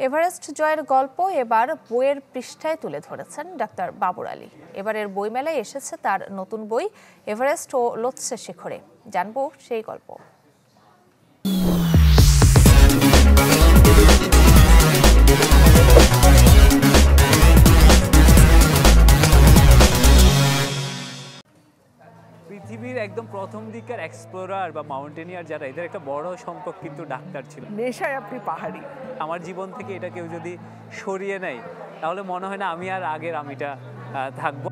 Everest জয়ের গল্প এবার বইয়ের পৃষ্ঠায় তুলে ধরেছেন ডাক্তার বাবর আলী। এবারের বইমেলায় এসেছে তার নতুন বই এভারেস্ট ও লোৎসে শিখরে। জানবো সেই গল্প। পৃথিবীর একদম প্রথম দিকের এক্সপ্লোরার বা মাউন্টেনিয়ার যারা, এদের একটা বড় সংখ্যক কিন্তু ডাক্তার ছিল। নেশায় আপনি পাহাড়ি। আমার জীবন থেকে এটা কেউ যদি সরিয়ে নেয় তাহলে মনে হয় না আমি আর আগের আমিটা থাকবো।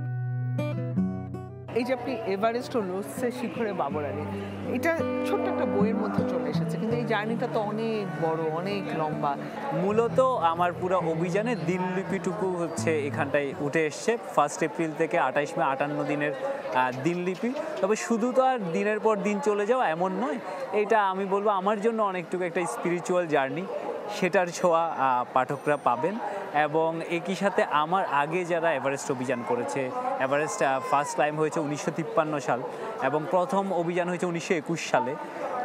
এই যে আপনি এভারেস্ট ও লোৎসে শিখরে বাবর আলী, এটা ছোট্ট একটা বইয়ের মধ্যে চলে এসেছে, কিন্তু এই জার্নিটা তো অনেক বড়, অনেক লম্বা। মূলত আমার পুরো অভিযানে দিনলিপিটুকু হচ্ছে এখানটায় উঠে এসছে। 1 এপ্রিল থেকে 28 মে 58 দিনের দিনলিপি। তবে শুধু তো আর দিনের পর দিন চলে যাওয়া এমন নয়, এটা আমি বলবো আমার জন্য অনেকটুকু একটা স্পিরিচুয়াল জার্নি, সেটার ছোঁয়া পাঠকরা পাবেন। এবং একই সাথে আমার আগে যারা এভারেস্ট অভিযান করেছে, এভারেস্ট ফার্স্ট ক্লাইম্ব হয়েছে 1953 সাল এবং প্রথম অভিযান হয়েছে 1921 সালে।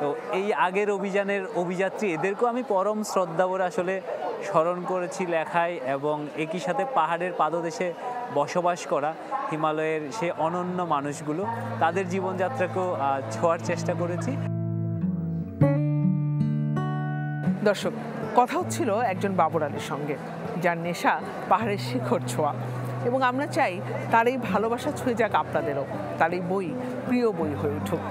তো এই আগের অভিযানের অভিযাত্রী, এদেরকেও আমি পরম শ্রদ্ধা করে আসলে স্মরণ করেছি লেখায়। এবং একই সাথে পাহাড়ের পাদদেশে বসবাস করা হিমালয়ের সে অনন্য মানুষগুলো, তাদের জীবনযাত্রাকেও ছোঁয়ার চেষ্টা করেছি। দর্শক, কথা হচ্ছিল একজন বাবর আলীর সঙ্গে, যার নেশা পাহাড়ের শিখর ছোঁয়া। এবং আমরা চাই তার এই ভালোবাসা ছুঁয়ে যাক আপনাদেরও, তার এই বই প্রিয় বই হয়ে উঠুক।